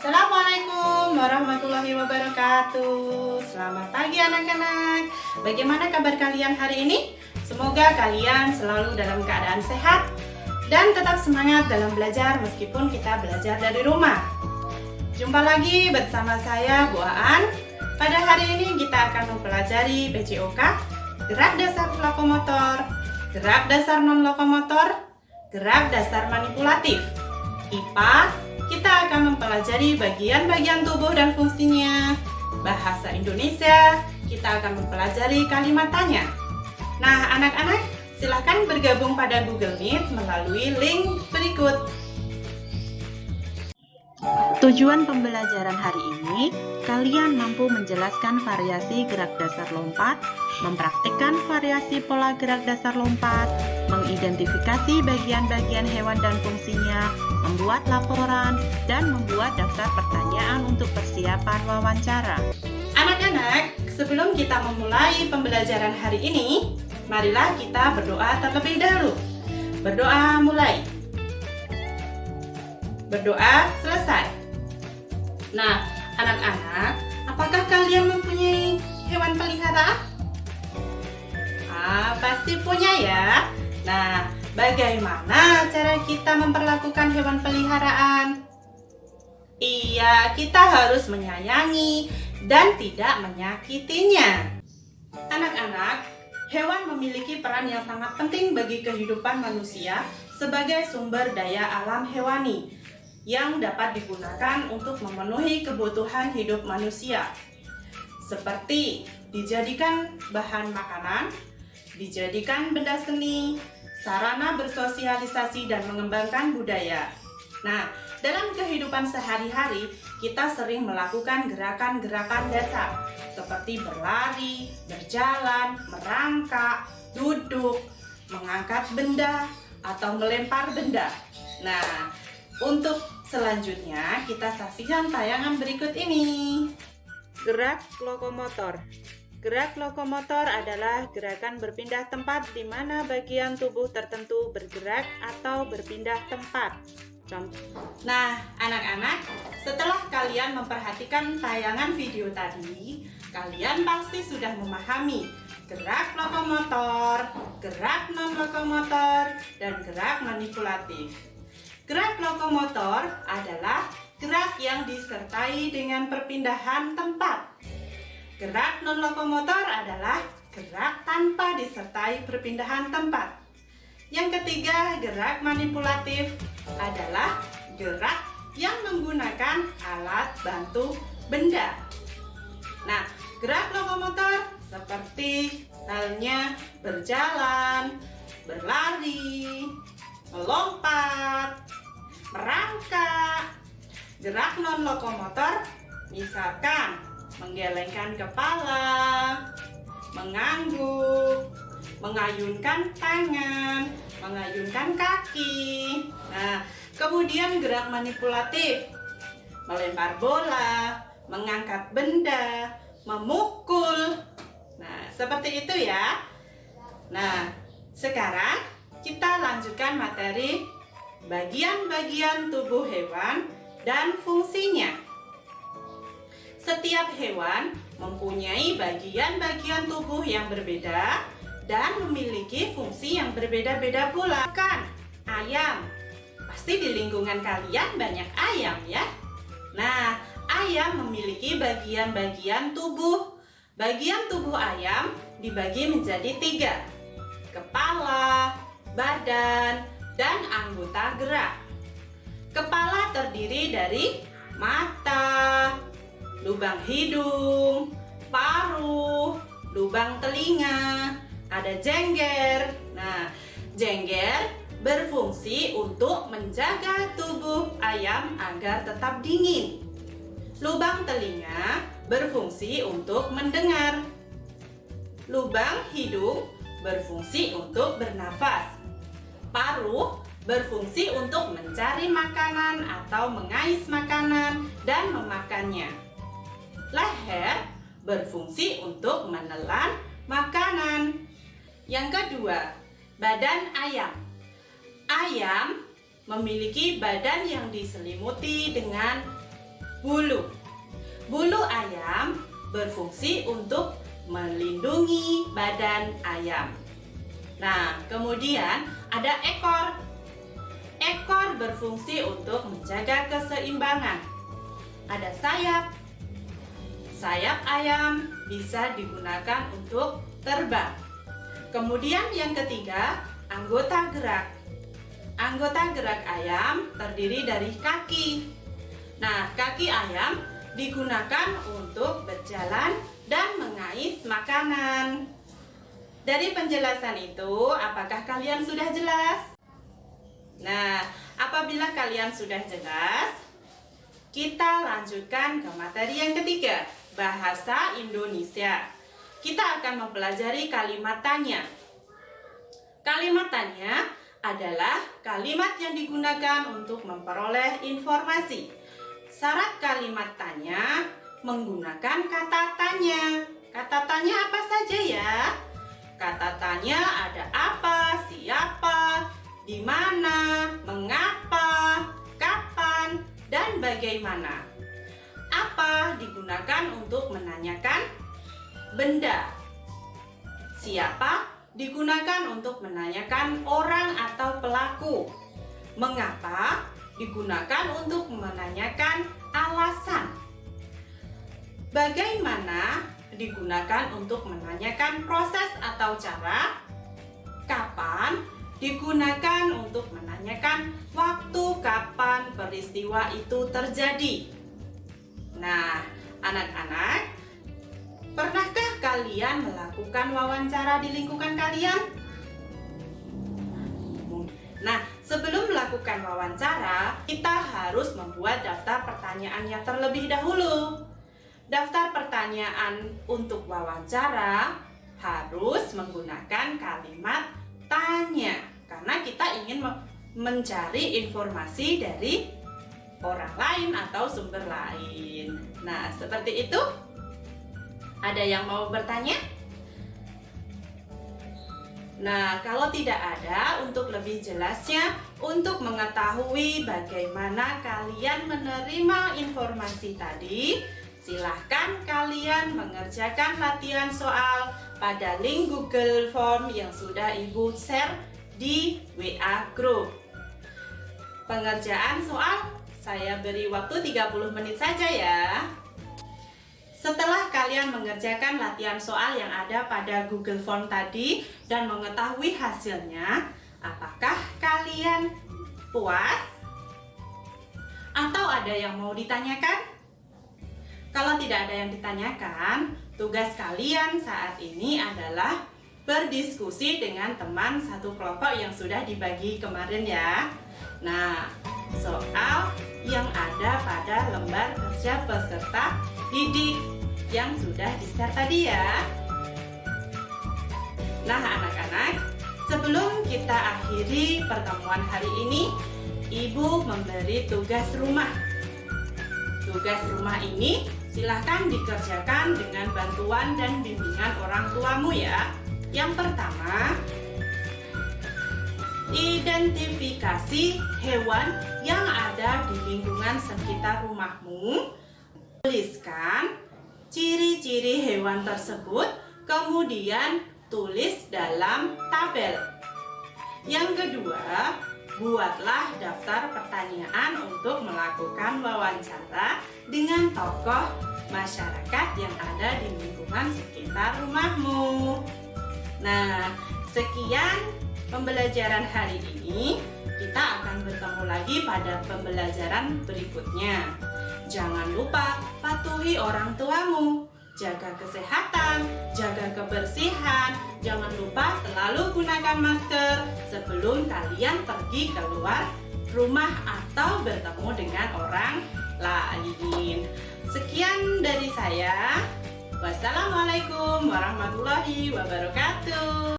Assalamualaikum warahmatullahi wabarakatuh. Selamat pagi anak-anak. Bagaimana kabar kalian hari ini? Semoga kalian selalu dalam keadaan sehat dan tetap semangat dalam belajar meskipun kita belajar dari rumah. Jumpa lagi bersama saya Bu Aan. Pada hari ini kita akan mempelajari PJOK, gerak dasar lokomotor, gerak dasar non-lokomotor, gerak dasar manipulatif. IPA, kita akan mempelajari bagian-bagian tubuh dan fungsinya. Bahasa Indonesia, kita akan mempelajari kalimat tanya. Nah, anak-anak, silakan bergabung pada Google Meet melalui link berikut. Tujuan pembelajaran hari ini, kalian mampu menjelaskan variasi gerak dasar lompat, mempraktikkan variasi pola gerak dasar lompat, mengidentifikasi bagian-bagian hewan dan fungsinya, membuat laporan, dan membuat daftar pertanyaan untuk persiapan wawancara. Anak-anak, sebelum kita memulai pembelajaran hari ini, marilah kita berdoa terlebih dahulu. Berdoa mulai. Berdoa selesai. Nah, anak-anak, apakah kalian mempunyai hewan peliharaan? Pasti punya ya. Nah, bagaimana cara kita memperlakukan hewan peliharaan? Iya, kita harus menyayangi dan tidak menyakitinya. Anak-anak, hewan memiliki peran yang sangat penting bagi kehidupan manusia sebagai sumber daya alam hewani yang dapat digunakan untuk memenuhi kebutuhan hidup manusia, seperti dijadikan bahan makanan, dijadikan benda seni, sarana bersosialisasi dan mengembangkan budaya. Nah, dalam kehidupan sehari-hari, kita sering melakukan gerakan-gerakan dasar seperti berlari, berjalan, merangkak, duduk, mengangkat benda, atau melempar benda. Nah, untuk selanjutnya kita saksikan tayangan berikut ini. Gerak lokomotor. Gerak lokomotor adalah gerakan berpindah tempat di mana bagian tubuh tertentu bergerak atau berpindah tempat. Contoh. Nah, anak-anak, setelah kalian memperhatikan tayangan video tadi, kalian pasti sudah memahami gerak lokomotor, gerak non-lokomotor, dan gerak manipulatif. Gerak lokomotor adalah gerak yang disertai dengan perpindahan tempat. Gerak non-lokomotor adalah gerak tanpa disertai perpindahan tempat. Yang ketiga, gerak manipulatif adalah gerak yang menggunakan alat bantu benda. Nah, gerak lokomotor seperti halnya berjalan, berlari, melompat, merangkak. Gerak non-lokomotor misalkan menggelengkan kepala, mengangguk, mengayunkan tangan, mengayunkan kaki. Nah, kemudian gerak manipulatif, melempar bola, mengangkat benda, memukul. Nah, seperti itu ya. Nah, sekarang kita lanjutkan materi bagian-bagian tubuh hewan dan fungsinya. Setiap hewan mempunyai bagian-bagian tubuh yang berbeda dan memiliki fungsi yang berbeda-beda pula. Kan, ayam. Pasti di lingkungan kalian banyak ayam ya. Nah, ayam memiliki bagian-bagian tubuh. Bagian tubuh ayam dibagi menjadi 3. Kepala, badan, dan anggota gerak. Kepala terdiri dari mata, lubang hidung, paruh, lubang telinga, ada jengger. Nah, jengger berfungsi untuk menjaga tubuh ayam agar tetap dingin. Lubang telinga berfungsi untuk mendengar. Lubang hidung berfungsi untuk bernafas. Paruh berfungsi untuk mencari makanan atau mengais makanan dan memakannya. Leher berfungsi untuk menelan makanan. Yang kedua, badan ayam. Ayam memiliki badan yang diselimuti dengan bulu. Bulu ayam berfungsi untuk melindungi badan ayam. Nah, kemudian ada ekor. Ekor berfungsi untuk menjaga keseimbangan. Ada sayap. Sayap ayam bisa digunakan untuk terbang. Kemudian yang ketiga, anggota gerak. Anggota gerak ayam terdiri dari kaki. Nah, kaki ayam digunakan untuk berjalan dan mengais makanan. Dari penjelasan itu, apakah kalian sudah jelas? Nah, apabila kalian sudah jelas, kita lanjutkan ke materi yang ketiga, bahasa Indonesia. Kita akan mempelajari kalimat tanya. Kalimat tanya adalah kalimat yang digunakan untuk memperoleh informasi. Syarat kalimat tanya menggunakan kata tanya. Kata tanya apa saja ya? Kata tanya ada apa, siapa, di mana, mengapa, kapan, dan bagaimana. Apa digunakan untuk menanyakan benda. Siapa digunakan untuk menanyakan orang atau pelaku. Mengapa digunakan untuk menanyakan alasan. Bagaimana digunakan untuk menanyakan proses atau cara. Kapan digunakan untuk menanyakan waktu kapan peristiwa itu terjadi. Nah, anak-anak, pernahkah kalian melakukan wawancara di lingkungan kalian? Nah, sebelum melakukan wawancara, kita harus membuat daftar pertanyaannya terlebih dahulu. Daftar pertanyaan untuk wawancara harus menggunakan kalimat tanya, karena kita ingin mencari informasi dari orang lain atau sumber lain. Nah, seperti itu. Ada yang mau bertanya? Nah, kalau tidak ada, untuk lebih jelasnya, untuk mengetahui bagaimana kalian menerima informasi tadi, silahkan kalian mengerjakan latihan soal pada link Google Form yang sudah Ibu share di WA Group. Pengerjaan soal saya beri waktu 30 menit saja ya. Setelah kalian mengerjakan latihan soal yang ada pada Google Form tadi dan mengetahui hasilnya, apakah kalian puas? Atau ada yang mau ditanyakan? Kalau tidak ada yang ditanyakan, tugas kalian saat ini adalah berdiskusi dengan teman satu kelompok yang sudah dibagi kemarin ya. Nah, soal yang ada pada lembar kerja peserta didik yang sudah di-share tadi ya. Nah, anak-anak, sebelum kita akhiri pertemuan hari ini, Ibu memberi tugas rumah. Tugas rumah ini silahkan dikerjakan dengan bantuan dan bimbingan orang tuamu ya. Yang pertama, identifikasi hewan yang ada di lingkungan sekitar rumahmu. Tuliskan ciri-ciri hewan tersebut, kemudian tulis dalam tabel. Yang kedua, buatlah daftar pertanyaan untuk melakukan wawancara dengan tokoh masyarakat yang ada di lingkungan sekitar rumahmu. Nah, sekian pembelajaran hari ini. Kita akan bertemu lagi pada pembelajaran berikutnya. Jangan lupa patuhi orang tuamu, jaga kesehatan, jaga kebersihan. Jangan lupa selalu gunakan masker sebelum kalian pergi keluar rumah atau bertemu dengan orang lain. Sekian dari saya. Wassalamualaikum warahmatullahi wabarakatuh.